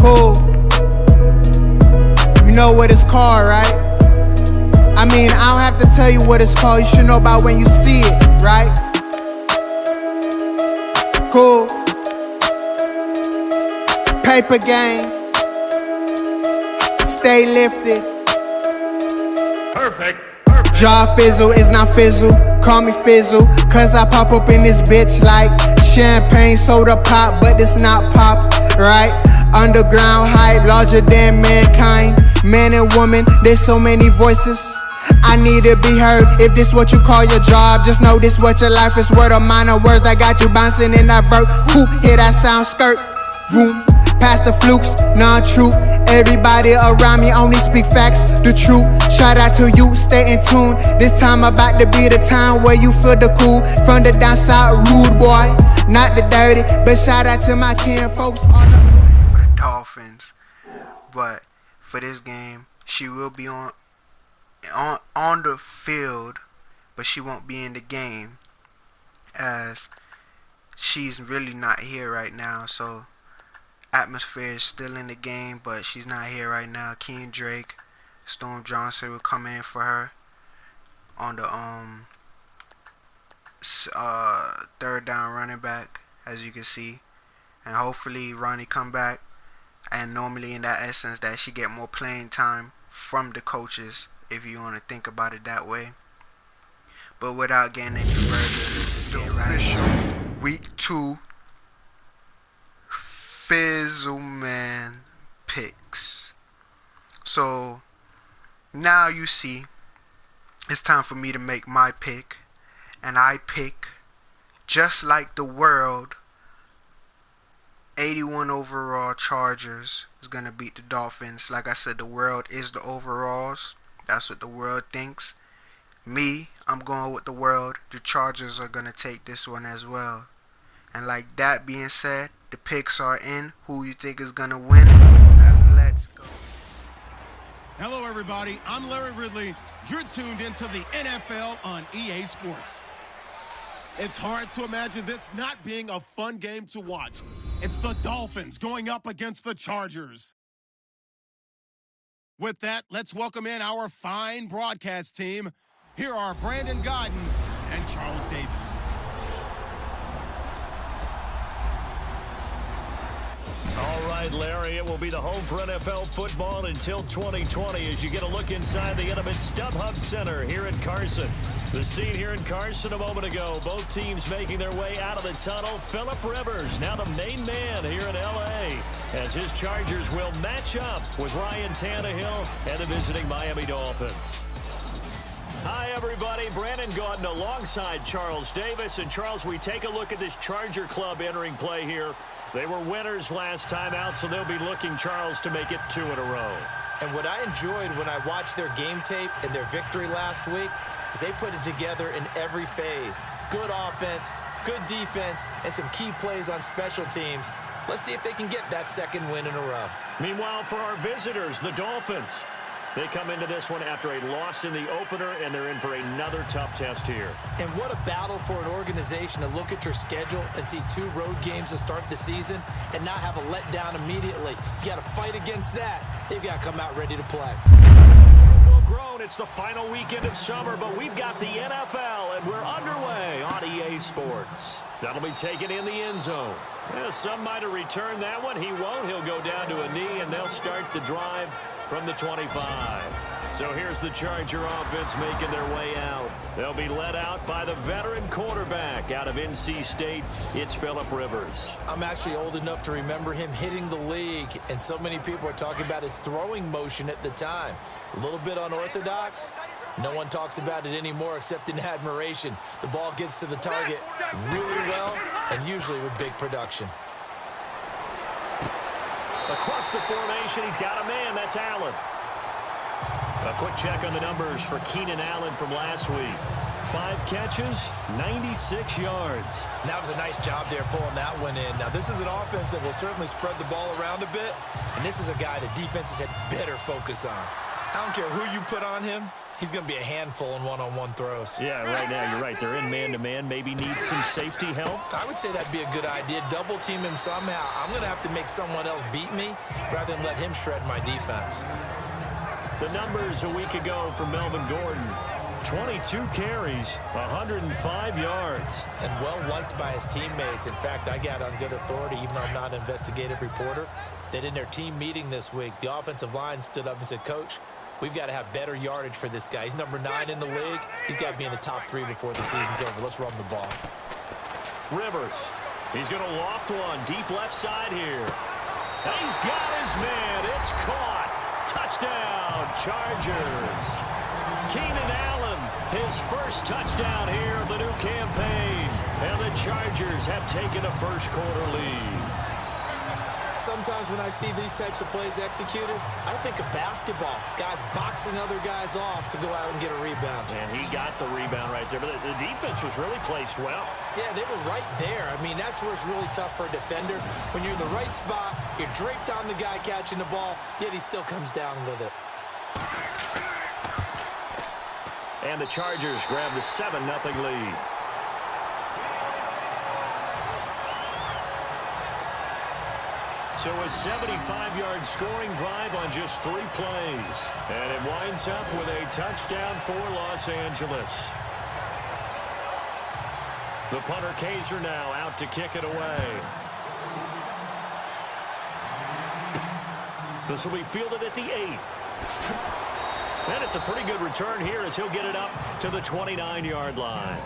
Cool. You know what it's called, right? I mean, I don't have to tell you what it's called. You should know about when you see it, right? Cool. Paper game. Stay lifted. Perfect. Jaw fizzle is not fizzle. Call me fizzle. Cause I pop up in this bitch like champagne soda pop. But it's not pop, right? Underground hype, larger than mankind. Man and woman, there's so many voices. I need to be heard. If this what you call your job, just know this what your life is worth. A minor words that got you bouncing in that vert. Who hear that sound skirt? Boom. Past the flukes, non-true. Everybody around me only speak facts, the truth. Shout out to you, stay in tune. This time about to be the time where you feel the cool. From the downside, rude boy, not the dirty. But shout out to my kin folks on the for the Dolphins. But for this game, she will be on the field, but she won't be in the game as she's really not here right now. So atmosphere is still in the game, but she's not here right now. Keen Drake, Storm Johnson will come in for her on the third down running back, as you can see, and hopefully Ronnie come back. And normally in that essence that she get more playing time from the coaches, if you want to think about it that way. But without getting any further, get right into week 2 Fizzleman picks. So now you see it's time for me to make my pick, and I pick, just like the world, 81 overall Chargers is going to beat the Dolphins. Like I said, the world is the overalls. That's what the world thinks. Me, I'm going with the world. The Chargers are going to take this one as well. And like that being said, the picks are in. Who you think is going to win? Now let's go. Hello, everybody. I'm Larry Ridley. You're tuned into the NFL on EA Sports. It's hard to imagine this not being a fun game to watch. It's the Dolphins going up against the Chargers. With that, let's welcome in our fine broadcast team. Here are Brandon Godden and Charles Davis. All right, Larry, it will be the home for NFL football until 2020 as you get a look inside the intimate StubHub Center here in Carson. The scene here in Carson a moment ago, both teams making their way out of the tunnel. Phillip Rivers, now the main man here in L.A., as his Chargers will match up with Ryan Tannehill and the visiting Miami Dolphins. Hi, everybody. Brandon Gaudin alongside Charles Davis. And, Charles, we take a look at this Charger club entering play here. They were winners last time out, so they'll be looking, Charles, to make it 2 in a row. And what I enjoyed when I watched their game tape and their victory last week is they put it together in every phase. Good offense, good defense, and some key plays on special teams. Let's see if they can get that second win in a row. Meanwhile, for our visitors, the Dolphins, they come into this one after a loss in the opener, and they're in for another tough test here. And what a battle for an organization to look at your schedule and see 2 road games to start the season and not have a letdown immediately. You got to fight against that. They've got to come out ready to play. Well grown, it's the final weekend of summer, but we've got the NFL, and we're underway on EA Sports. That'll be taken in the end zone. Yeah, some might have returned that one. He won't. He'll go down to a knee, and they'll start the drive from the 25. So here's the Charger offense making their way out. They'll be led out by the veteran quarterback out of NC State. It's Phillip Rivers. I'm actually old enough to remember him hitting the league, and so many people are talking about his throwing motion at the time. A little bit unorthodox. No one talks about it anymore except in admiration. The ball gets to the target really well and usually with big production. Across the formation, he's got a man. That's Allen. A quick check on the numbers for Keenan Allen from last week. 5 catches, 96 yards. That was a nice job there pulling that one in. Now, this is an offense that will certainly spread the ball around a bit, and this is a guy that defenses had better focus on. I don't care who you put on him, He's going to be a handful in one-on-one throws. Yeah, right now you're right. They're in man-to-man. Maybe needs some safety help. I would say that'd be a good idea. Double team him somehow. I'm going to have to make someone else beat me rather than let him shred my defense. The numbers a week ago for Melvin Gordon. 22 carries, 105 yards. And well-liked by his teammates. In fact, I got on good authority, even though I'm not an investigative reporter, that in their team meeting this week, the offensive line stood up and said, Coach, we've got to have better yardage for this guy. He's number 9 in the league. He's got to be in the top 3 before the season's over. Let's run the ball. Rivers. He's going to loft one deep left side here. And he's got his man. It's caught. Touchdown, Chargers. Keenan Allen, his first touchdown here of the new campaign. And the Chargers have taken a first-quarter lead. Sometimes when I see these types of plays executed, I think of basketball. Guys boxing other guys off to go out and get a rebound. And he got the rebound right there. But the defense was really placed well. Yeah, they were right there. I mean, that's where it's really tough for a defender. When you're in the right spot, you're draped on the guy catching the ball, yet he still comes down with it. And the Chargers grab the 7-0 lead. So a 75-yard scoring drive on just 3 plays. And it winds up with a touchdown for Los Angeles. The punter Kaiser now out to kick it away. This will be fielded at the 8. And it's a pretty good return here as he'll get it up to the 29-yard line.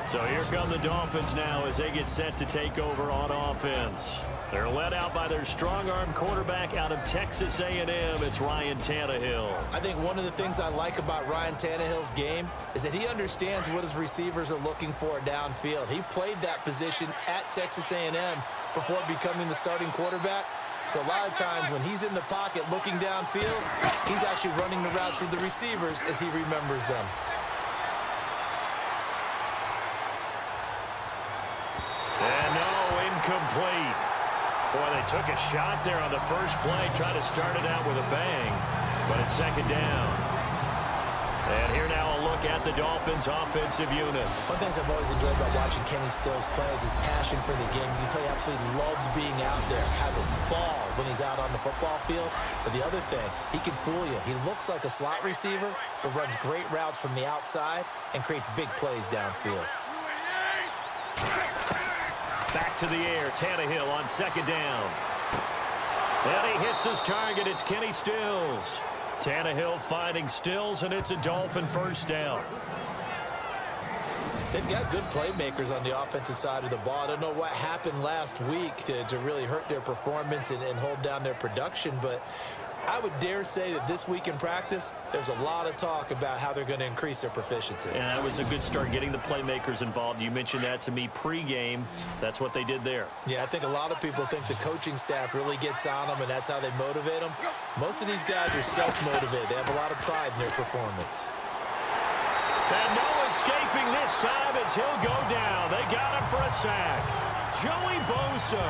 So here come the Dolphins now as they get set to take over on offense. They're led out by their strong-arm quarterback out of Texas A&M. It's Ryan Tannehill. I think one of the things I like about Ryan Tannehill's game is that he understands what his receivers are looking for downfield. He played that position at Texas A&M before becoming the starting quarterback. So a lot of times when he's in the pocket looking downfield, he's actually running the routes with the receivers as he remembers them. And no, incomplete. Boy, they took a shot there on the first play, tried to start it out with a bang, but it's second down. And here now a look at the Dolphins' offensive unit. One of the things I've always enjoyed about watching Kenny Stills play is his passion for the game. You can tell he absolutely loves being out there, has a ball when he's out on the football field. But the other thing, he can fool you. He looks like a slot receiver, but runs great routes from the outside and creates big plays downfield. Back to the air, Tannehill on second down. And he hits his target. It's Kenny Stills. Tannehill finding Stills, and it's a Dolphin first down. They've got good playmakers on the offensive side of the ball. I don't know what happened last week to really hurt their performance and hold down their production, but I would dare say that this week in practice, there's a lot of talk about how they're going to increase their proficiency. And that was a good start, getting the playmakers involved. You mentioned that to me pregame. That's what they did there. Yeah, I think a lot of people think the coaching staff really gets on them, and that's how they motivate them. Most of these guys are self-motivated. They have a lot of pride in their performance. And no escaping this time as he'll go down. They got him for a sack. Joey Bosa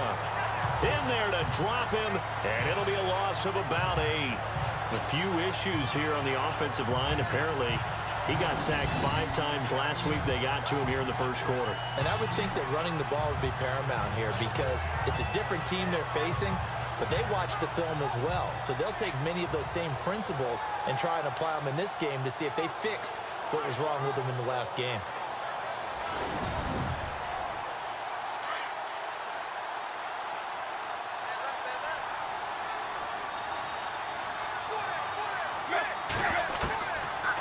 in there to drop him, and it'll be a loss of about 8. A few issues here on the offensive line. Apparently, he got sacked 5 times last week. They got to him here in the first quarter. And I would think that running the ball would be paramount here because it's a different team they're facing, but they watch the film as well. So they'll take many of those same principles and try and apply them in this game to see if they fixed what was wrong with them in the last game.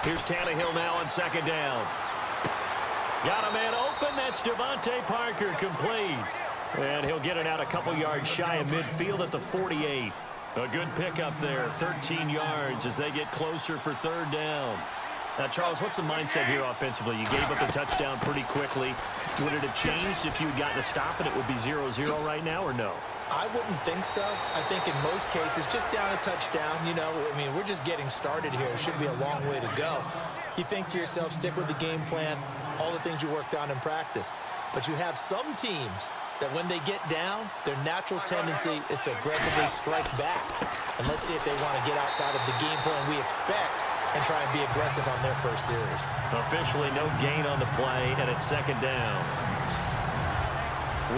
Here's Tannehill now on second down. Got a man open. That's Devontae Parker, complete. And he'll get it out a couple yards shy of midfield at the 48. A good pickup there, 13 yards as they get closer for third down. Now, Charles, what's the mindset here offensively? You gave up a touchdown pretty quickly. Would it have changed if you had gotten a stop and it would be 0-0 right now, or no? I wouldn't think so. I think in most cases, just down a touchdown, you know, I mean, we're just getting started here. It should be a long way to go. You think to yourself, stick with the game plan, all the things you worked on in practice. But you have some teams that when they get down, their natural tendency is to aggressively strike back. And let's see if they want to get outside of the game plan we expect and try and be aggressive on their first series. Officially no gain on the play, and it's second down.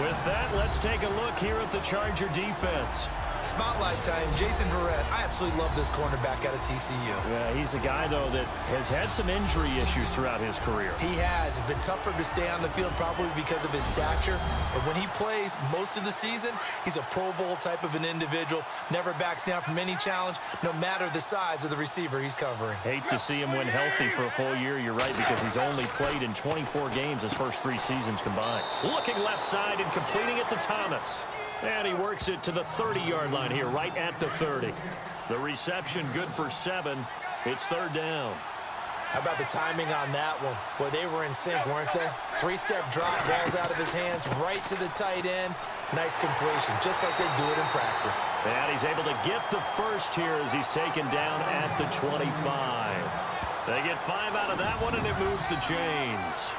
With that, let's take a look here at the Charger defense. Spotlight time, Jason Verrett. I absolutely love this cornerback out of TCU. Yeah, he's a guy, though, that has had some injury issues throughout his career. He has. It's been tougher to stay on the field probably because of his stature. But when he plays most of the season, he's a Pro Bowl type of an individual. Never backs down from any challenge, no matter the size of the receiver he's covering. Hate to see him when healthy for a full year. You're right, because he's only played in 24 games his first 3 seasons combined. Looking left side and completing it to Thomas. And he works it to the 30-yard line here, right at the 30. The reception good for 7. It's third down. How about the timing on that one? Boy, they were in sync, weren't they? 3-step drop, balls out of his hands, right to the tight end. Nice completion, just like they do it in practice. And he's able to get the first here as he's taken down at the 25. They get 5 out of that one, and it moves the chains.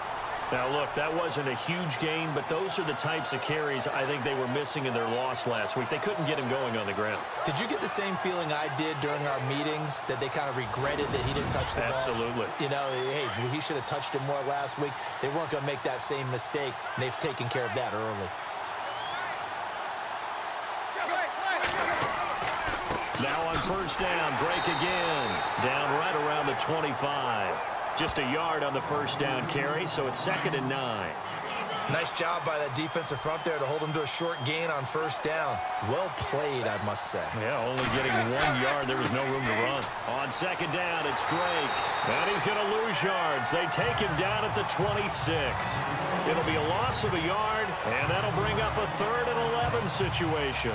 Now, look, that wasn't a huge gain, but those are the types of carries I think they were missing in their loss last week. They couldn't get him going on the ground. Did you get the same feeling I did during our meetings, that they kind of regretted that he didn't touch the ball? Absolutely. You know, hey, he should have touched it more last week. They weren't going to make that same mistake, and they've taken care of that early. Now on first down, Drake again. Down right around the 25. Just a yard on the first down carry, so it's 2nd and 9. Nice job by that defensive front there to hold him to a short gain on first down. Well played, I must say. Yeah, only getting 1 yard. There was no room to run. On second down, it's Drake. And he's going to lose yards. They take him down at the 26. It'll be a loss of a yard, and that'll bring up a 3rd and 11 situation.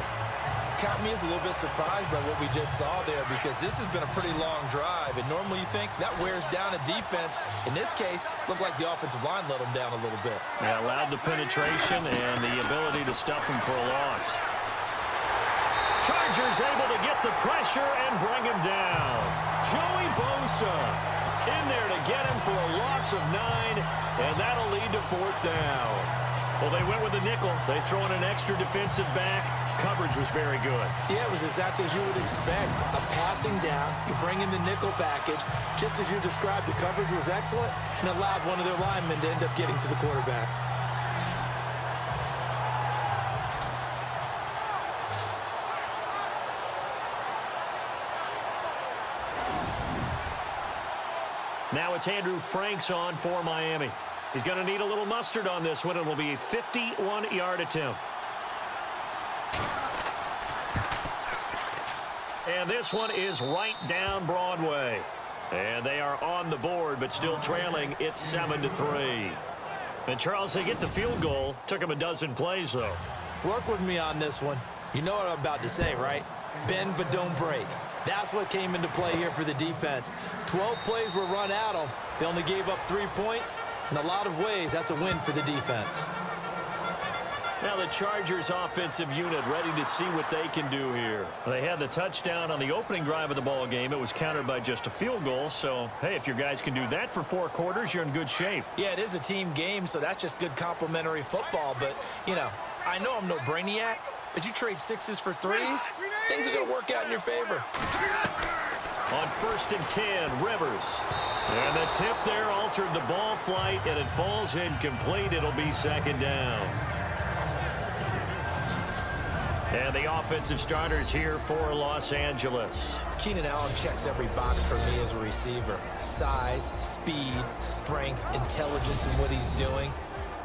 Count me as a little bit surprised by what we just saw there, because this has been a pretty long drive, and normally you think that wears down a defense. In this case, looked like the offensive line let them down a little bit. Yeah, allowed the penetration and the ability to stuff him for a loss. Chargers able to get the pressure and bring him down. Joey Bosa in there to get him for a loss of 9, and that'll lead to 4th down. Well, they went with the nickel. They throw in an extra defensive back. Coverage was very good. Yeah, it was exactly as you would expect. A passing down, you bring in the nickel package. Just as you described, the coverage was excellent and allowed one of their linemen to end up getting to the quarterback. Now it's Andrew Franks on for Miami. He's going to need a little mustard on this one. It will be a 51-yard attempt. And this one is right down Broadway. And they are on the board, but still trailing. It's 7-3. And, Charles, they get the field goal. Took them a dozen plays, though. Work with me on this one. You know what I'm about to say, right? Bend but don't break. That's what came into play here for the defense. 12 plays were run at them. They only gave up 3 points. In a lot of ways, that's a win for the defense. Now the Chargers offensive unit ready to see what they can do here. They had the touchdown on the opening drive of the ball game. It was countered by just a field goal. So, hey, if your guys can do that for 4 quarters, you're in good shape. Yeah, it is a team game, so that's just good complimentary football. But, you know, I know I'm no brainiac, but you trade 6s for 3s, things are going to work out in your favor. On 1st and 10, Rivers. And the tip there altered the ball flight, and it falls incomplete. It'll be 2nd down. And the offensive starters here for Los Angeles. Keenan Allen checks every box for me as a receiver. Size, speed, strength, intelligence in what he's doing.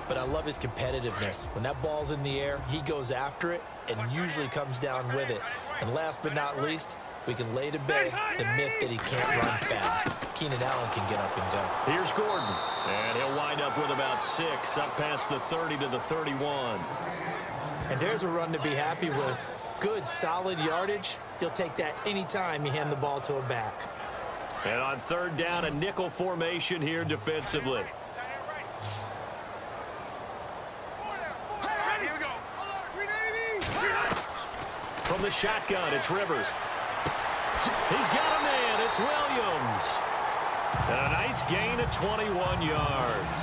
But I love his competitiveness. When that ball's in the air, he goes after it and usually comes down with it. And last but not least, we can lay to bed the myth that he can't run fast. Keenan Allen can get up and go. Here's Gordon. And he'll wind up with about 6, up past the 30 to the 31. And there's a run to be happy with. Good, solid yardage. He'll take that anytime you hand the ball to a back. And on 3rd down, a nickel formation here defensively. From the shotgun, it's Rivers. He's got a man. It's Williams. And a nice gain of 21 yards.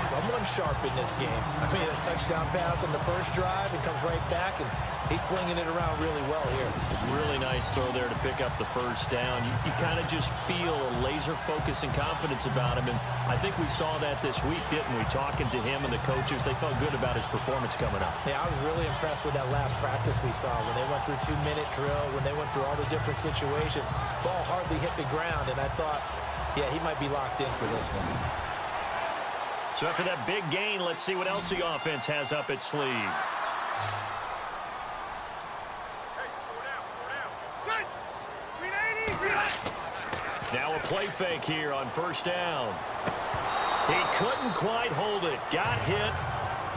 Someone sharp in this game. I mean, a touchdown pass on the first drive and comes right back, and he's flinging it around really well here. Really nice throw there to pick up the first down. You kind of just feel a laser focus and confidence about him, and I think we saw that this week, didn't we? Talking to him and the coaches, they felt good about his performance coming up. Yeah, I was really impressed with that last practice we saw when they went through 2-minute drill, when they went through all the different situations. Ball hardly hit the ground, and I thought, yeah, he might be locked in for this one. So after that big gain, let's see what else the offense has up its sleeve. Now a play fake here on first down. He couldn't quite hold it. Got hit.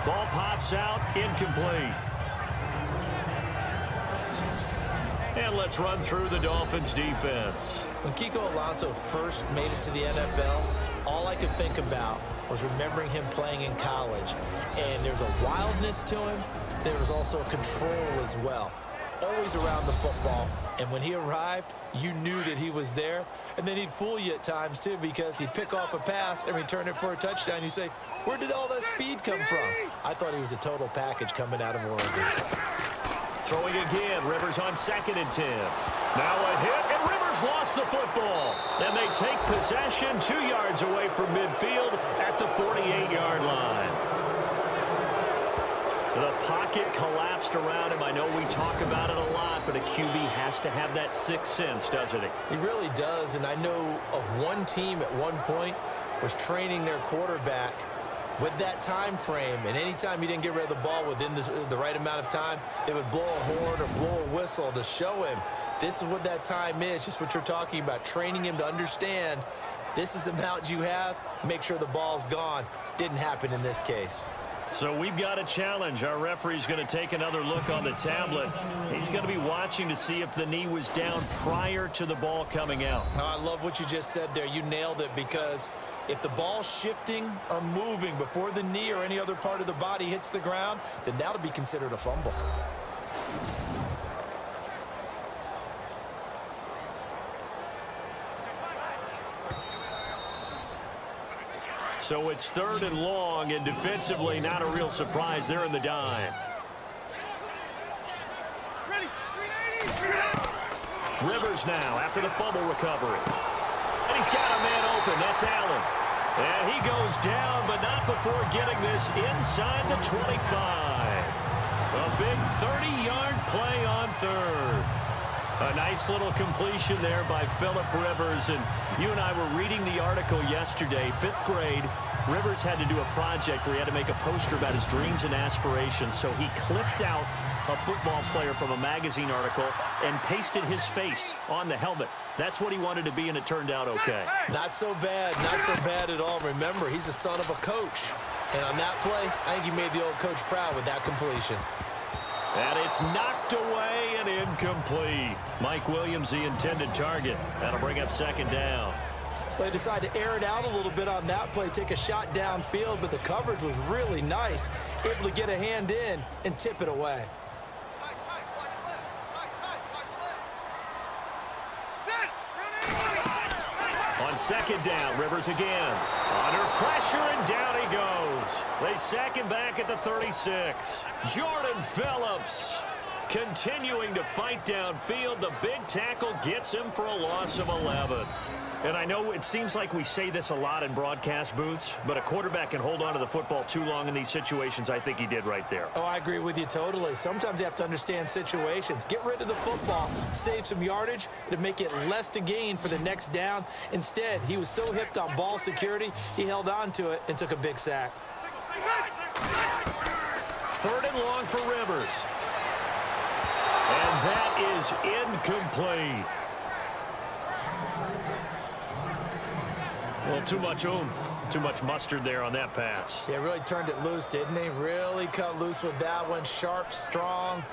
Ball pops out. Incomplete. And let's run through the Dolphins defense. When Kiko Alonso first made it to the NFL, all I could think about was remembering him playing in college. And there's a wildness to him. There was also a control as well. Always around the football. And when he arrived, you knew that he was there. And then he'd fool you at times, too, because he'd pick off a pass and return it for a touchdown. You say, where did all that speed come from? I thought he was a total package coming out of Oregon. Throwing again, Rivers on 2nd and 10. Now a hit, and Rivers lost the football. And they take possession 2 yards away from midfield at the 48-yard line. The pocket collapsed around him. I know we talk about it a lot, but a QB has to have that sixth sense, doesn't he? He really does, and I know of one team at one point was training their quarterback with that time frame, and anytime he didn't get rid of the ball within the right amount of time, they would blow a horn or blow a whistle to show him this is what that time is, just what you're talking about, training him to understand this is the amount you have, make sure the ball's gone. Didn't happen in this case. So we've got a challenge. Our referee's going to take another look on the tablet. He's going to be watching to see if the knee was down prior to the ball coming out. Now, I love what you just said there. You nailed it, because if the ball's shifting or moving before the knee or any other part of the body hits the ground, then that'll be considered a fumble. So it's 3rd and long, and defensively not a real surprise. They're in the dime. Rivers now after the fumble recovery. And he's got a man open. That's Allen. And he goes down, but not before getting this inside the 25. A big 30-yard play on 3rd. A nice little completion there by Phillip Rivers. And you and I were reading the article yesterday, 5th grade. Rivers had to do a project where he had to make a poster about his dreams and aspirations. So he clipped out a football player from a magazine article and pasted his face on the helmet. That's what he wanted to be, and it turned out okay. Not so bad. Not so bad at all. Remember, he's the son of a coach. And on that play, I think he made the old coach proud with that completion. And it's knocked away and incomplete. Mike Williams, the intended target. That'll bring up 2nd down. They decided to air it out a little bit on that play, take a shot downfield, but the coverage was really nice. Able to get a hand in and tip it away. On 2nd down, Rivers again. Under pressure, and down he goes. They sack him back at the 36. Jordan Phillips continuing to fight downfield. The big tackle gets him for a loss of 11. And I know it seems like we say this a lot in broadcast booths, but a quarterback can hold on to the football too long in these situations. I think he did right there. Oh, I agree with you totally. Sometimes you have to understand situations. Get rid of the football, save some yardage to make it less to gain for the next down. Instead, he was so hipped on ball security, he held on to it and took a big sack. 3rd and long for Rivers. And that is incomplete. Well, too much oomph, too much mustard there on that pass. Yeah, really turned it loose, didn't he? Really cut loose with that one. Sharp, strong.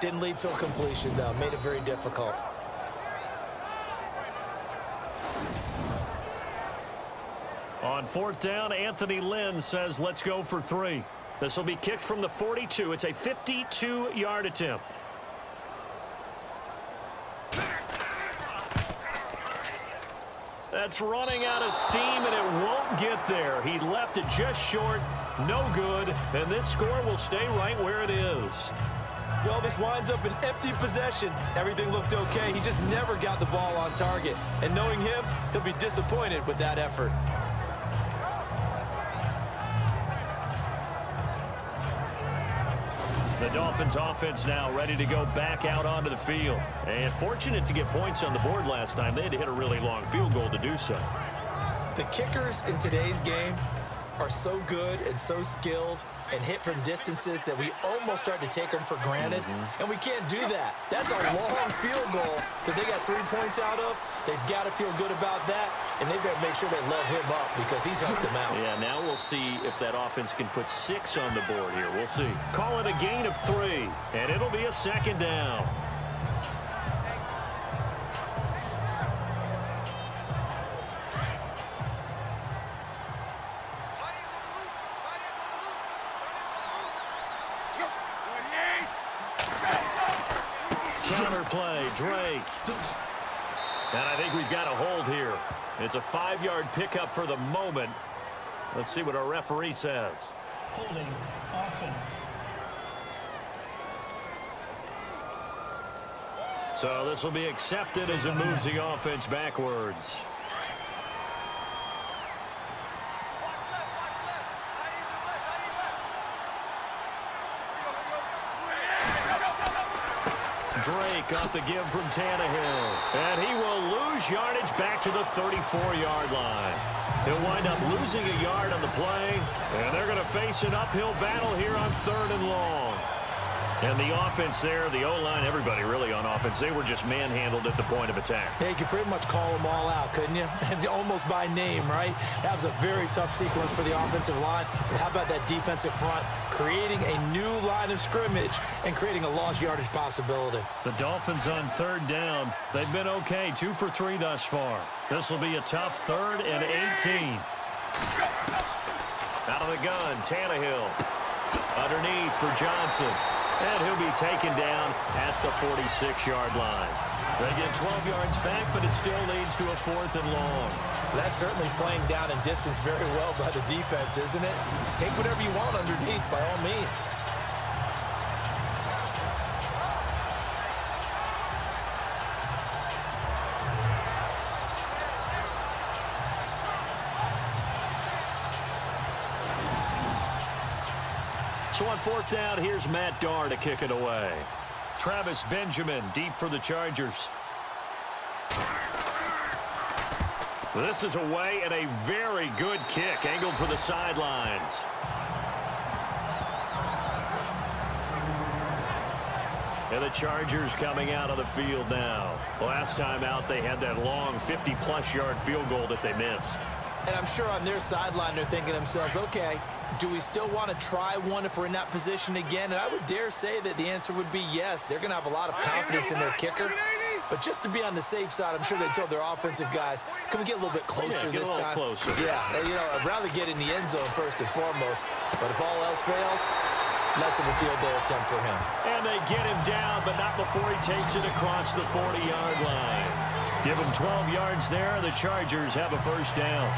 Didn't lead to a completion, though. Made it very difficult. On 4th down, Anthony Lynn says, let's go for 3. This will be kicked from the 42. It's a 52-yard attempt. That's running out of steam, and it won't get there. He left it just short, no good, and this score will stay right where it is. Well, this winds up an empty possession. Everything looked okay. He just never got the ball on target. And knowing him, he'll be disappointed with that effort. The Dolphins offense now ready to go back out onto the field. And fortunate to get points on the board last time. They had to hit a really long field goal to do so. The kickers in today's game are so good and so skilled and hit from distances that we almost start to take them for granted. And we can't do that. That's a long field goal that they got 3 points out of. They've got to feel good about that, and they better make sure they love him up because he's helped them out. Yeah, now we'll see if that offense can put 6 on the board here. We'll see. Call it a gain of 3, and it'll be a second down. Counter play, Drake. And I think we've got a hold here. It's a 5-yard pickup for the moment. Let's see what our referee says. Holding offense. So this will be accepted as it moves the offense backwards. Drake off the give from Tannehill. And he will lose yardage back to the 34-yard line. He'll wind up losing a yard on the play. And they're going to face an uphill battle here on 3rd and long. And the offense there, the O-line, everybody really on offense, they were just manhandled at the point of attack. Yeah, you could pretty much call them all out, couldn't you? Almost by name, right? That was a very tough sequence for the offensive line. But how about that defensive front creating a new line of scrimmage and creating a lost yardage possibility? The Dolphins on 3rd down. They've been okay, 2 for 3 thus far. This will be a tough 3rd and 18. Out of the gun, Tannehill. Underneath for Johnson. And he'll be taken down at the 46-yard line. They get 12 yards back, but it still leads to a 4th and long. That's certainly playing down in distance very well by the defense, isn't it? Take whatever you want underneath, by all means. So on 4th down, here's Matt Darr to kick it away. Travis Benjamin deep for the Chargers. This is away and a very good kick, angled for the sidelines. And the Chargers coming out of the field now. Last time out, they had that long 50-plus yard field goal that they missed. And I'm sure on their sideline they're thinking to themselves, okay, do we still want to try one if we're in that position again? And I would dare say that the answer would be yes. They're going to have a lot of confidence in their kicker. But just to be on the safe side, I'm sure they told their offensive guys, can we get a little bit closer this time? Closer. Yeah, you know, I'd rather get in the end zone first and foremost. But if all else fails, less of a field goal attempt for him. And they get him down, but not before he takes it across the 40-yard line. Give him 12 yards there. The Chargers have a 1st down.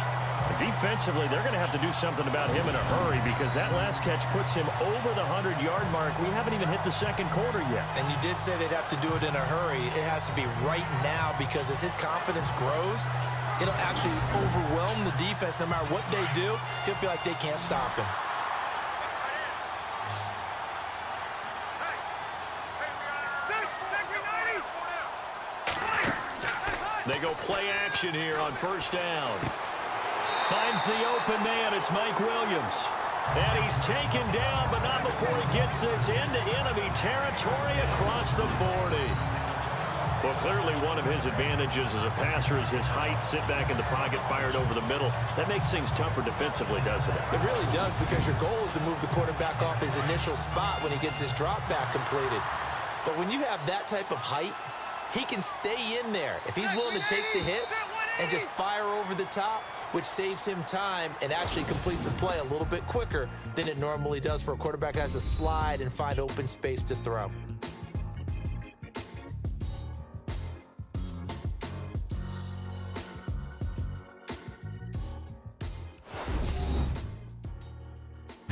Defensively, they're going to have to do something about him in a hurry because that last catch puts him over the 100-yard mark. We haven't even hit the 2nd quarter yet. And you did say they'd have to do it in a hurry. It has to be right now because as his confidence grows, it'll actually overwhelm the defense. No matter what they do, he'll feel like they can't stop him. They go play action here on 1st down. Finds the open man. It's Mike Williams. And he's taken down, but not before he gets this into enemy territory across the 40. Well, clearly one of his advantages as a passer is his height. Sit back in the pocket, fired over the middle. That makes things tougher defensively, doesn't it? It really does because your goal is to move the quarterback off his initial spot when he gets his drop back completed. But when you have that type of height, he can stay in there. If he's willing to take the hits and just fire over the top, which saves him time and actually completes a play a little bit quicker than it normally does for a quarterback that has to slide and find open space to throw.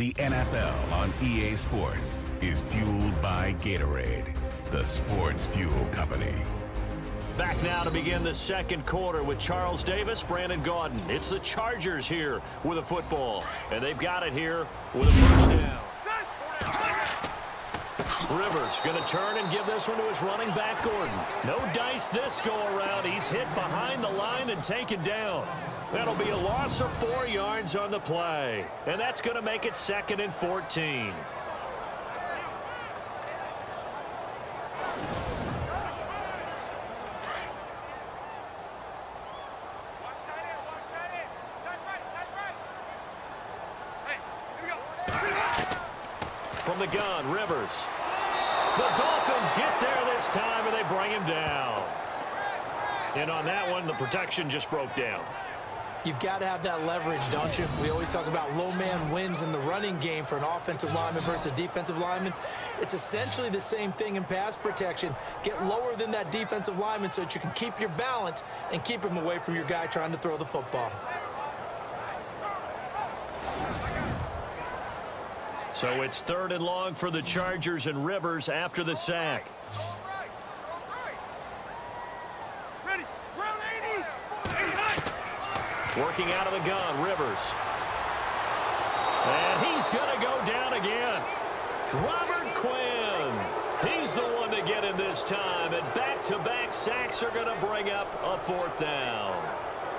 The NFL on EA Sports is fueled by Gatorade, the sports fuel company. Back now to begin the second quarter with Charles Davis, Brandon Gaudin. It's the Chargers here with a football, and they've got it here with a first down. Rivers going to turn and give this one to his running back, Gordon. No dice this go-around. He's hit behind the line and taken down. That'll be a loss of 4 yards on the play, and that's going to make it 2nd and 14. From the gun, Rivers. The Dolphins get there this time, and they bring him down. And on that one, the protection just broke down. You've got to have that leverage, don't you? We always talk about low man wins in the running game for an offensive lineman versus a defensive lineman. It's essentially the same thing in pass protection. Get lower than that defensive lineman so that you can keep your balance and keep him away from your guy trying to throw the football. So it's 3rd and long for the Chargers, and Rivers after the sack. Working out of the gun, Rivers. And he's going to go down again. Robert Quinn. He's the one to get in this time, and back-to-back sacks are going to bring up a 4th down.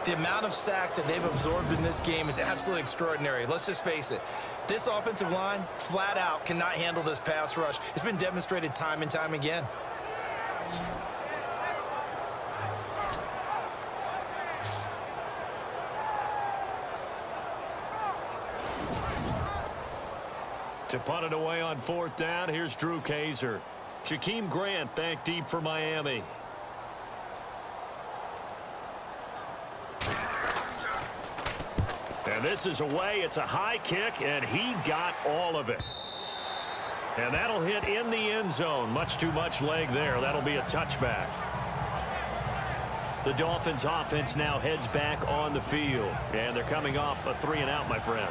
The amount of sacks that they've absorbed in this game is absolutely extraordinary. Let's just face it. This offensive line, flat out, cannot handle this pass rush. It's been demonstrated time and time again. To punt it away on 4th down, here's Drew Kaiser. Jakeem Grant back deep for Miami. And this is away. It's a high kick, and he got all of it. And that'll hit in the end zone. Much too much leg there. That'll be a touchback. The Dolphins offense now heads back on the field. And they're coming off a 3-and-out, my friend.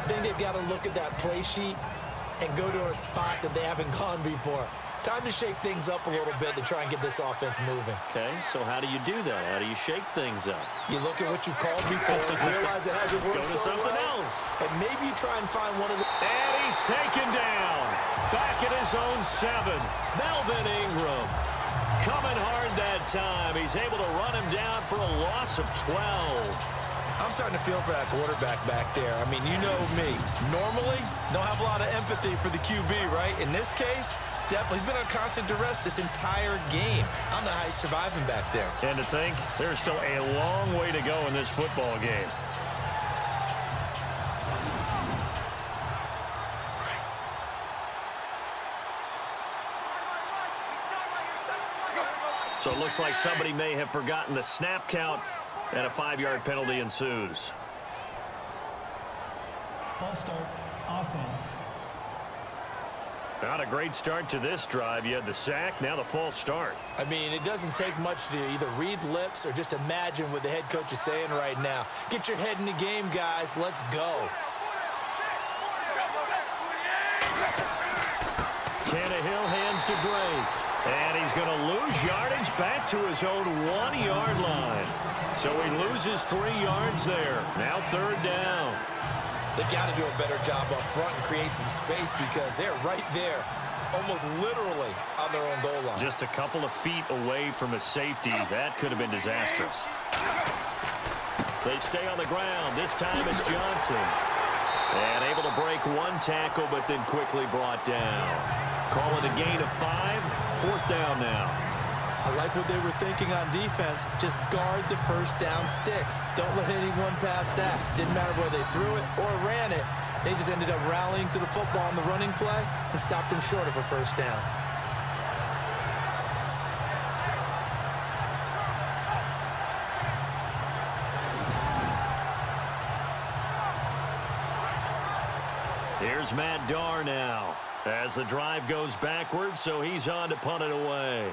I think they've got to look at that play sheet and go to a spot that they haven't gone before. Time to shake things up a little bit to try and get this offense moving. Okay, so how do you do that? How do you shake things up? You look at what you've called before, realize it hasn't worked Go to so something well, else. and maybe you try and find one of the... And he's taken down. Back at his own 7. Melvin Ingram. Coming hard that time. He's able to run him down for a loss of 12. I'm starting to feel for that quarterback back there. I mean, you know me. Normally, don't have a lot of empathy for the QB, right? In this case, definitely. He's been on constant duress this entire game. I don't know how he's surviving back there. And to think, there's still a long way to go in this football game. So it looks like somebody may have forgotten the snap count, and a 5-yard penalty ensues. False start, offense. Not a great start to this drive. You had the sack, now the false start. I mean, it doesn't take much to either read lips or just imagine what the head coach is saying right now. Get your head in the game, guys. Let's go. Tannehill hands to Drake. And he's going to lose yardage back to his own 1-yard line. So he loses 3 yards there. Now 3rd down. They've got to do a better job up front and create some space because they're right there, almost literally on their own goal line. Just a couple of feet away from a safety. That could have been disastrous. They stay on the ground. This time it's Johnson. And able to break 1 tackle, but then quickly brought down. Call it a gain of 5. 4th down now. I like what they were thinking on defense. Just guard the first down sticks. Don't let anyone pass that. Didn't matter whether they threw it or ran it. They just ended up rallying to the football on the running play and stopped them short of a first down. Here's Matt Darr now as the drive goes backwards, so he's on to punt it away.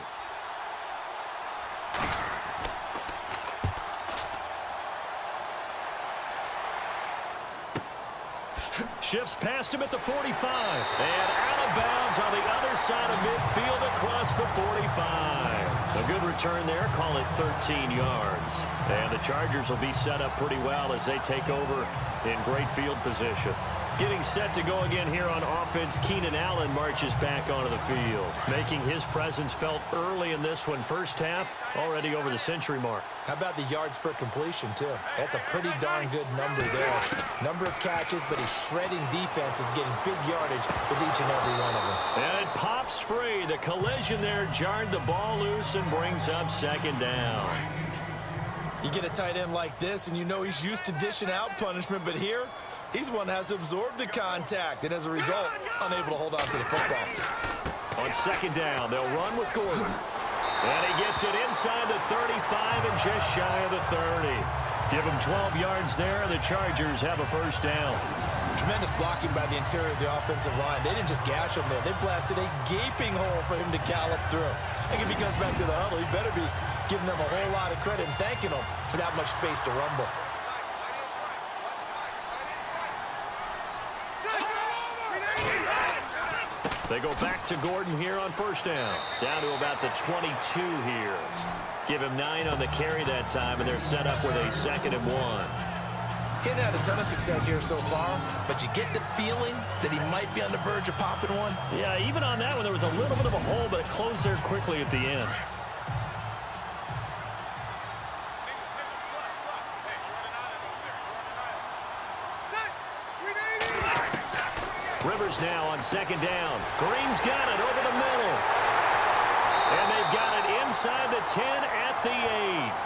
Shifts past him at the 45. And out of bounds on the other side of midfield across the 45. A good return there. Call it 13 yards. And the Chargers will be set up pretty well as they take over in great field position. Getting set to go again here on offense, Keenan Allen marches back onto the field, making his presence felt early in this one. First half, already over the century mark. How about the yards per completion, too? That's a pretty darn good number there. Number of catches, but he's shredding defenses, getting big yardage with each and every one of them. And it pops free. The collision there jarred the ball loose and brings up second down. You get a tight end like this, and you know he's used to dishing out punishment, but here, he's one that has to absorb the contact, and as a result, unable to hold on to the football. On second down, they'll run with Gordon. And he gets it inside the 35 and just shy of the 30. Give him 12 yards there, and the Chargers have a first down. Tremendous blocking by the interior of the offensive line. They didn't just gash him there. They blasted a gaping hole for him to gallop through. I think if he comes back to the huddle, he better be giving them a whole lot of credit and thanking them for that much space to rumble. They go back to Gordon here on first down. Down to about the 22 here. Give him 9 on the carry that time, and they're set up with a 2nd and 1. He hadn't had a ton of success here so far, but you get the feeling that he might be on the verge of popping one. Yeah, even on that one, there was a little bit of a hole, but it closed there quickly at the end. Rivers now on second down. Green's got it over the middle. And they've got it inside the 10 at the 8.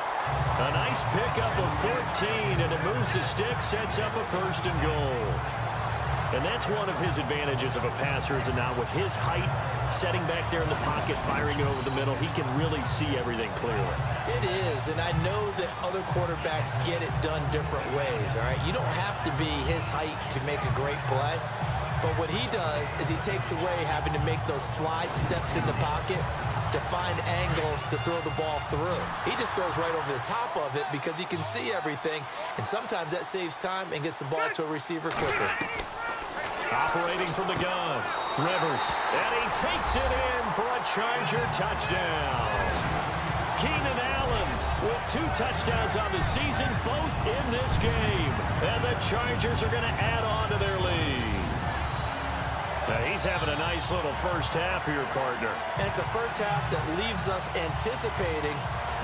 A nice pickup of 14, and it moves the stick, sets up a 1st and goal. And that's one of his advantages of a passer, is it not? With his height, setting back there in the pocket, firing it over the middle, he can really see everything clearly. It is, and I know that other quarterbacks get it done different ways, all right? You don't have to be his height to make a great play. But what he does is he takes away having to make those slide steps in the pocket to find angles to throw the ball through. He just throws right over the top of it because he can see everything, and sometimes that saves time and gets the ball to a receiver quicker. Operating from the gun, Rivers, and he takes it in for a Charger touchdown. Keenan Allen with 2 touchdowns on the season, both in this game. And the Chargers are going to add on to their lead. Now he's having a nice little first half here, partner. And it's a first half that leaves us anticipating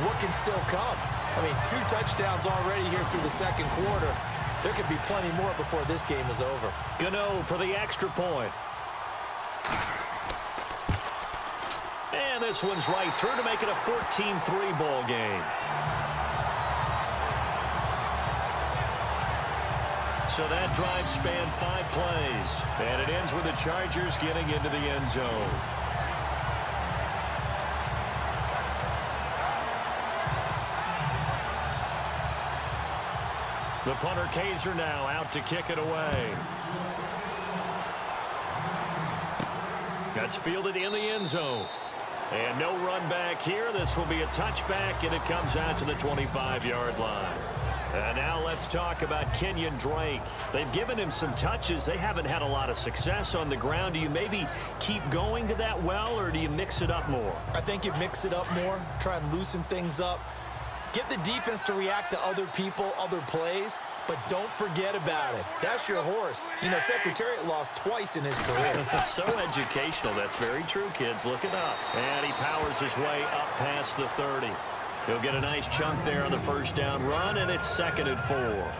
what can still come. I mean, 2 touchdowns already here through the second quarter. There could be plenty more before this game is over. Gano for the extra point. And this one's right through to make it a 14-3 ball game. So that drive spanned 5 plays. And it ends with the Chargers getting into the end zone. The punter Kaiser now out to kick it away. That's fielded in the end zone. And no run back here. This will be a touchback, and it comes out to the 25-yard line. And now let's talk about Kenyon Drake. They've given him some touches. They haven't had a lot of success on the ground. Do you maybe keep going to that well, or do you mix it up more? I think you mix it up more, try and loosen things up. Get the defense to react to other people, other plays, but don't forget about it. That's your horse. You know, Secretariat lost twice in his career. So educational. That's very true, kids. Look it up. And he powers his way up past the 30. He'll get a nice chunk there on the first down run, and it's 2nd and 4.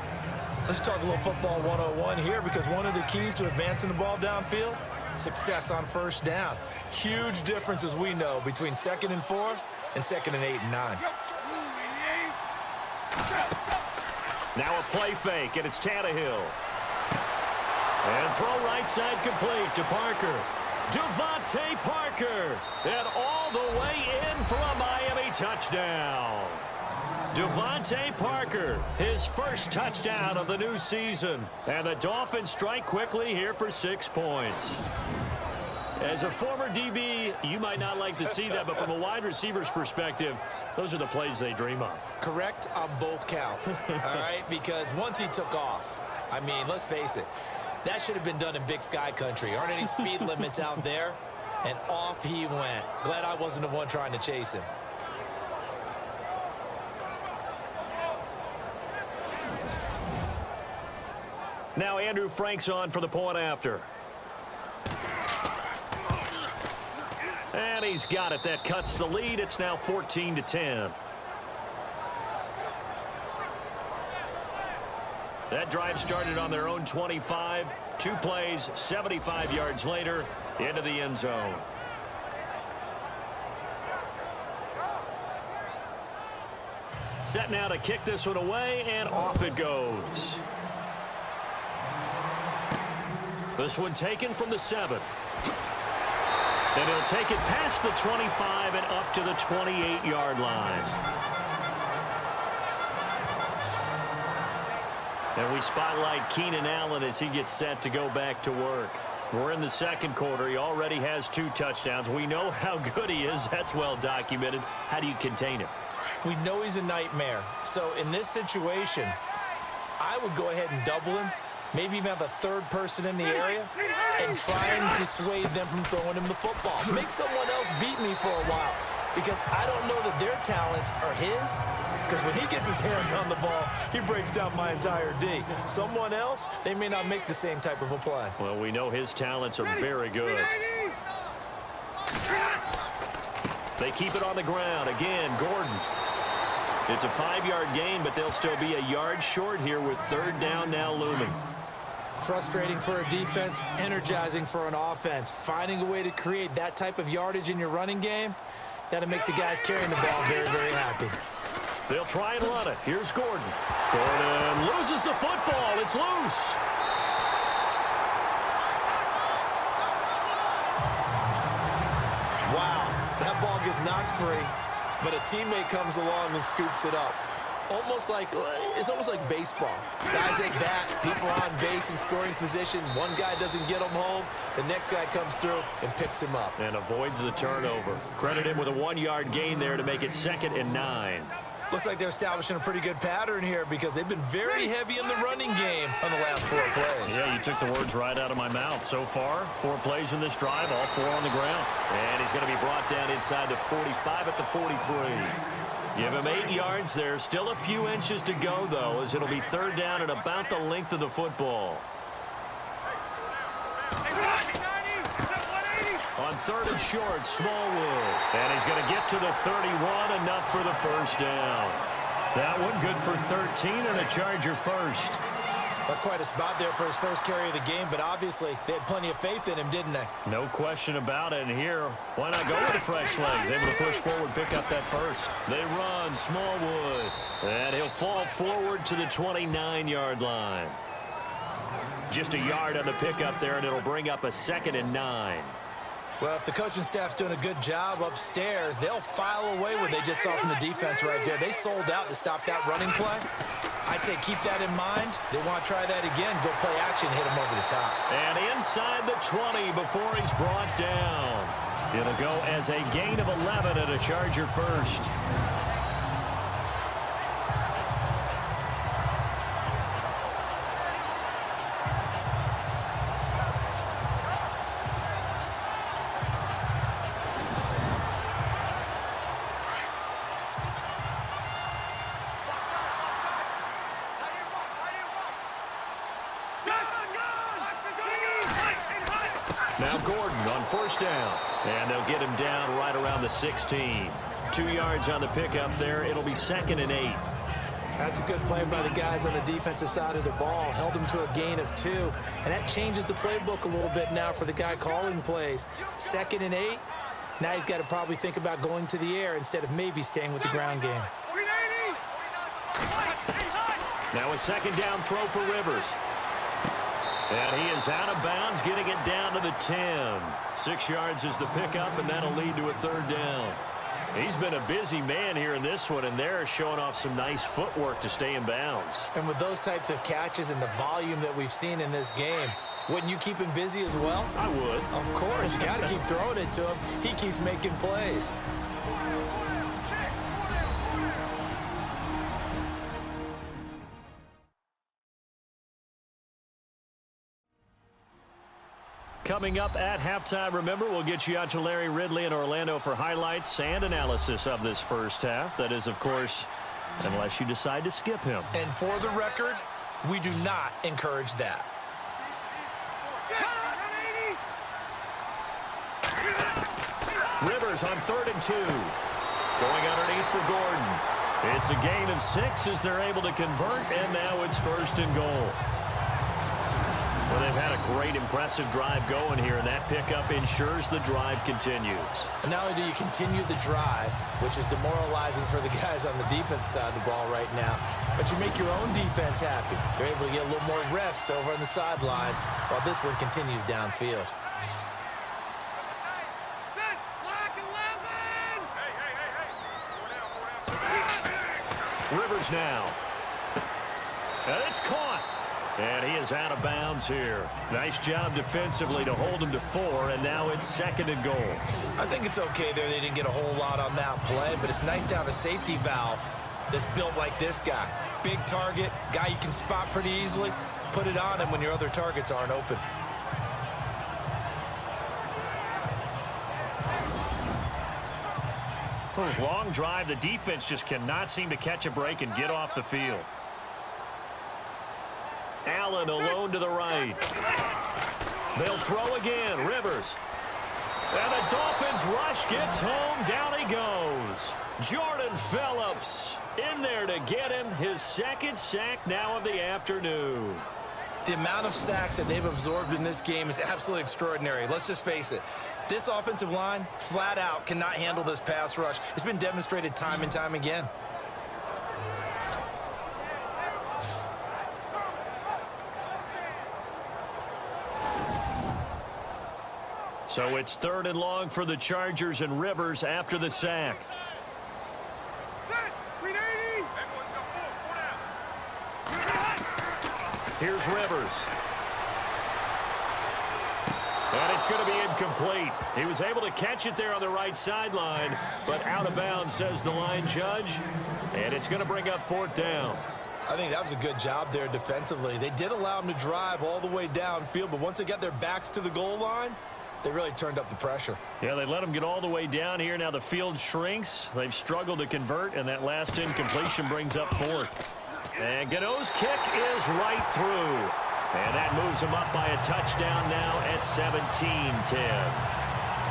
Let's talk a little football 101 here, because one of the keys to advancing the ball downfield, success on first down. Huge difference, as we know, between 2nd and 4 and 2nd and 8 and 9. Now a play fake, and it's Tannehill. And throw right side complete to Parker. Devontae Parker. And all the way in for a Miami touchdown. Devontae Parker, his first touchdown of the new season. And the Dolphins strike quickly here for 6 points. As a former DB, you might not like to see that, but from a wide receiver's perspective, those are the plays they dream of. Correct on both counts, all right? Because once he took off, I mean, let's face it, That should have been done in Big Sky country. Aren't any speed limits out there? And off he went. Glad I wasn't the one trying to chase him. Now Andrew Frank's on for the point after. And he's got it. That cuts the lead. It's now 14-10. That drive started on their own 25. 2 plays, 75 yards later, into the end zone. Set now to kick this one away, and off it goes. This one taken from the 7. And he'll take it past the 25 and up to the 28-yard line. And we spotlight Keenan Allen as he gets set to go back to work. We're in the second quarter. He already has 2 touchdowns. We know how good he is. That's well documented. How do you contain him? We know he's a nightmare. So in this situation, I would go ahead and double him. Maybe even have a third person in the area and try and dissuade them from throwing him the football. Make someone else beat me for a while because I don't know that their talents are his. Because when he gets his hands on the ball, he breaks down my entire D. Someone else, they may not make the same type of a play. Well, we know his talents are very good. They keep it on the ground. Again, Gordon. It's a 5-yard gain, but they'll still be a yard short here with 3rd down now looming. Frustrating for a defense, energizing for an offense. Finding a way to create that type of yardage in your running game, that'll make the guys carrying the ball very, very happy. They'll try and run it. Here's Gordon. Gordon loses the football. It's loose. Wow, that ball gets knocked free, but a teammate comes along and scoops it up. It's almost like baseball. Guys at bat, people on base in scoring position. One guy doesn't get him home. The next guy comes through and picks him up. And avoids the turnover. Credit him with a 1-yard gain there to make it 2nd and 9. Looks like they're establishing a pretty good pattern here because they've been very heavy in the running game on the last 4 plays. Yeah, you took the words right out of my mouth. So far, 4 plays in this drive, all 4 on the ground. And he's going to be brought down inside the 45 at the 43. Give him 8 yards there. Still a few inches to go, though, as it'll be 3rd down and about the length of the football. On 3rd and short, Smallwood. And he's going to get to the 31, enough for the 1st down. That one good for 13 and a Charger first. That's quite a spot there for his first carry of the game, but obviously they had plenty of faith in him, didn't they? No question about it. And here, why not go with the fresh legs? Able to push forward, pick up that first. They run, Smallwood. And he'll fall forward to the 29-yard line. Just a yard on the pickup there, and it'll bring up a 2nd and 9. Well, if the coaching staff's doing a good job upstairs, they'll file away what they just saw from the defense right there. They sold out to stop that running play. I'd say keep that in mind. They want to try that again, go play action, hit him over the top. And inside the 20 before he's brought down. It'll go as a gain of 11 and a Charger first. Now Gordon on 1st down. And they'll get him down right around the 16. 2 yards on the pickup there. It'll be 2nd and 8. That's a good play by the guys on the defensive side of the ball. Held him to a gain of 2. And that changes the playbook a little bit now for the guy calling plays. 2nd and 8. Now he's got to probably think about going to the air instead of maybe staying with the ground game. Now a 2nd down throw for Rivers. And he is out of bounds, getting it down to the 10. 6 yards is the pickup, and that'll lead to a 3rd down. He's been a busy man here in this one, and they're showing off some nice footwork to stay in bounds. And with those types of catches and the volume that we've seen in this game, wouldn't you keep him busy as well? I would. Of course. You got to keep throwing it to him. He keeps making plays. coming up at halftime. Remember, we'll get you out to Larry Ridley in Orlando for highlights and analysis of this first half. That is, of course, unless you decide to skip him. And for the record, we do not encourage that. Rivers on 3rd and 2. Going underneath for Gordon. It's a gain of 6 as they're able to convert, and now it's 1st and goal. Well, they've had a great, impressive drive going here, and that pickup ensures the drive continues. And not only do you continue the drive, which is demoralizing for the guys on the defense side of the ball right now, but you make your own defense happy. They're able to get a little more rest over on the sidelines while this one continues downfield. Rivers now. And it's caught. And he is out of bounds here. Nice job defensively to hold him to 4, and now it's 2nd and goal. I think it's okay there. They didn't get a whole lot on that play, but it's nice to have a safety valve that's built like this guy. Big target, guy you can spot pretty easily. Put it on him when your other targets aren't open. Long drive. The defense just cannot seem to catch a break and get off the field. Allen alone to the right. They'll throw again. Rivers. And the Dolphins rush gets home. Down he goes. Jordan Phillips in there to get him. His 2nd sack now of the afternoon. The amount of sacks that they've absorbed in this game is absolutely extraordinary. Let's just face it. This offensive line, flat out, cannot handle this pass rush. It's been demonstrated time and time again. So it's 3rd and long for the Chargers, and Rivers after the sack. Here's Rivers. And it's going to be incomplete. He was able to catch it there on the right sideline, but out of bounds, says the line judge. And it's going to bring up 4th down. I think that was a good job there defensively. They did allow him to drive all the way downfield, but once they got their backs to the goal line, they really turned up the pressure. Yeah, they let them get all the way down here. Now the field shrinks. They've struggled to convert, and that last incompletion brings up 4th. And Gano's kick is right through. And that moves him up by a touchdown now at 17-10.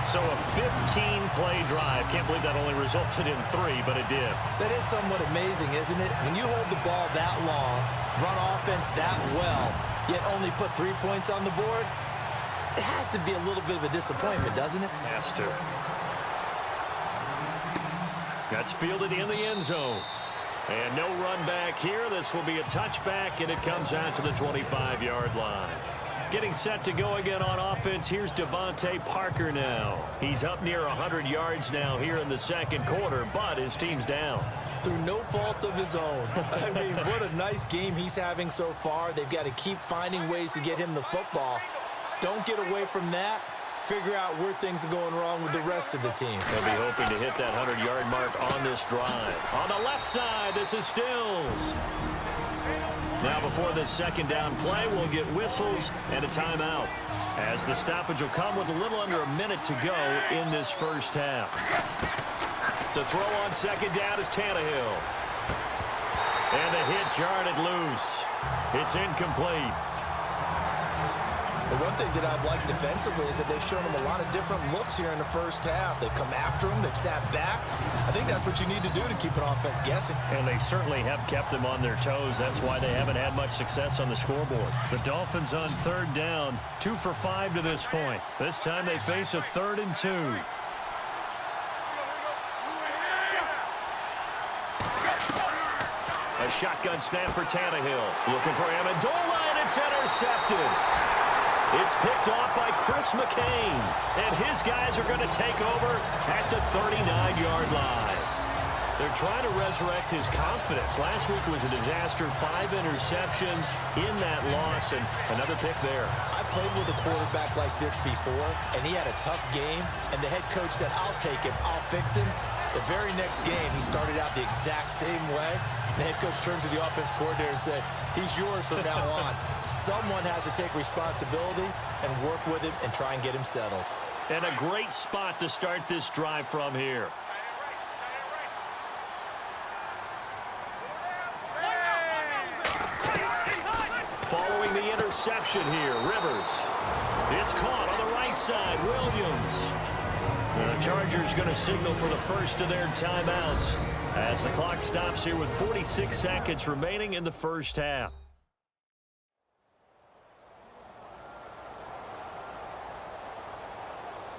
So a 15-play drive. Can't believe that only resulted in 3, but it did. That is somewhat amazing, isn't it? When you hold the ball that long, run offense that well, yet only put 3 points on the board, it has to be a little bit of a disappointment, doesn't it? Has to. That's fielded in the end zone. And no run back here. This will be a touchback, and it comes out to the 25-yard line. Getting set to go again on offense. Here's Devontae Parker now. He's up near 100 yards now here in the 2nd quarter, but his team's down. Through no fault of his own. I mean, what a nice game he's having so far. They've got to keep finding ways to get him the football. Don't get away from that. Figure out where things are going wrong with the rest of the team. They'll be hoping to hit that 100-yard mark on this drive. On the left side, this is Stills. Now before this 2nd down play, we'll get whistles and a timeout, as the stoppage will come with a little under a minute to go in this first half. To throw on 2nd down is Tannehill. And the hit jarred it loose. It's incomplete. The one thing that I've liked defensively is that they've shown him a lot of different looks here in the first half. They've come after him. They've sat back. I think that's what you need to do to keep an offense guessing. And they certainly have kept them on their toes. That's why they haven't had much success on the scoreboard. The Dolphins on 3rd down, 2 for 5 to this point. This time they face a 3rd and 2. A shotgun snap for Tannehill. Looking for Amendola, and it's intercepted. It's picked off by Chris McCain, and his guys are going to take over at the 39-yard line. They're trying to resurrect his confidence. Last week was a disaster, 5 interceptions in that loss, and another pick there. I played with a quarterback like this before, and he had a tough game, and the head coach said, I'll take him, I'll fix him. The very next game, he started out the exact same way. The head coach turned to the offense coordinator and said, He's yours from now on. Someone has to take responsibility and work with him and try and get him settled. And a great spot to start this drive from here. Following the interception here, Rivers. It's caught on the right side, Williams. The Chargers going to signal for the first of their timeouts as the clock stops here with 46 seconds remaining in the first half.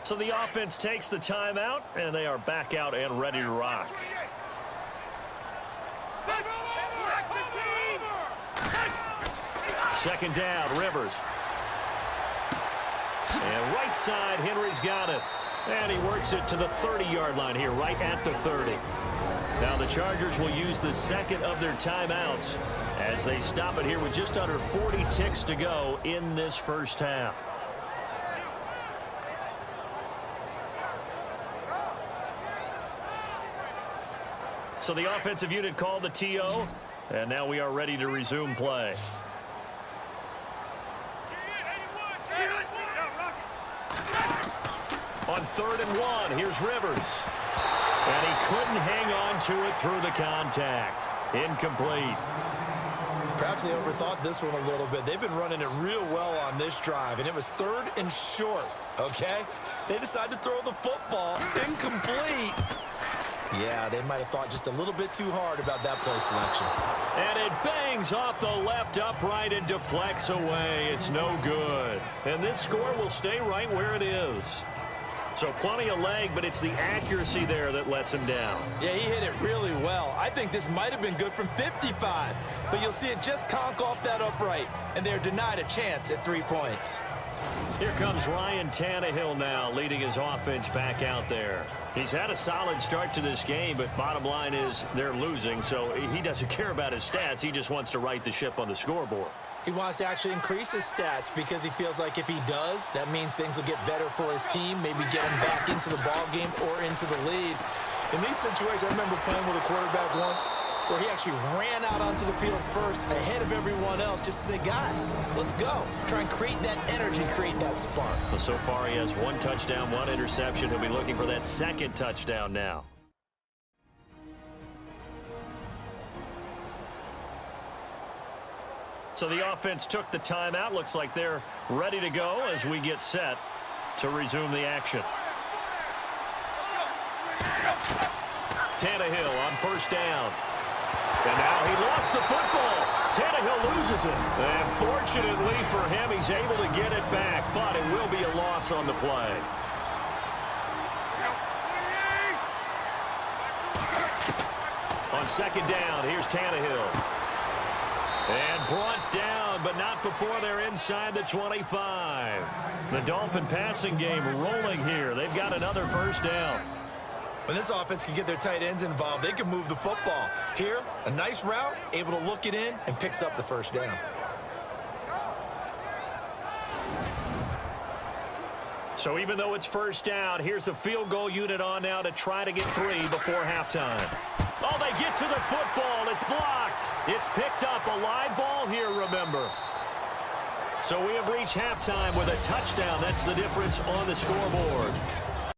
So the offense takes the timeout, and they are back out and ready to rock. Second down, Rivers. And right side, Henry's got it. And he works it to the 30-yard line here, right at the 30. Now the Chargers will use the second of their timeouts as they stop it here with just under 40 ticks to go in this first half. So the offensive unit called the TO, and now we are ready to resume play. On 3rd and 1, here's Rivers. And he couldn't hang on to it through the contact. Incomplete. Perhaps they overthought this one a little bit. They've been running it real well on this drive, and it was 3rd and short, okay? They decided to throw the football. Incomplete. Yeah, they might have thought just a little bit too hard about that play selection. And it bangs off the left upright and deflects away. It's no good. And this score will stay right where it is. So plenty of leg, but it's the accuracy there that lets him down. Yeah, he hit it really well. I think this might have been good from 55, but you'll see it just conk off that upright, and they're denied a chance at 3 points. Here comes Ryan Tannehill now, leading his offense back out there. He's had a solid start to this game, but bottom line is they're losing, so he doesn't care about his stats. He just wants to right the ship on the scoreboard. He wants to actually increase his stats because he feels like if he does, that means things will get better for his team, maybe get him back into the ball game or into the lead. In these situations, I remember playing with a quarterback once where he actually ran out onto the field first ahead of everyone else just to say, guys, let's go. Try and create that energy, create that spark. Well, so far he has 1 touchdown, 1 interception. He'll be looking for that second touchdown now. So the offense took the timeout. Looks like they're ready to go as we get set to resume the action. Tannehill on 1st down. And now he lost the football. Tannehill loses it. And fortunately for him, he's able to get it back, but it will be a loss on the play. On 2nd down, here's Tannehill. And brought down, but not before they're inside the 25. The Dolphin passing game rolling here. They've got another 1st down. When this offense can get their tight ends involved, they can move the football. Here, a nice route, able to look it in, and picks up the 1st down. So even though it's 1st down, here's the field goal unit on now to try to get 3 before halftime. Oh, they get to the football. It's blocked. It's picked up. A live ball here, remember. So we have reached halftime with a touchdown. That's the difference on the scoreboard.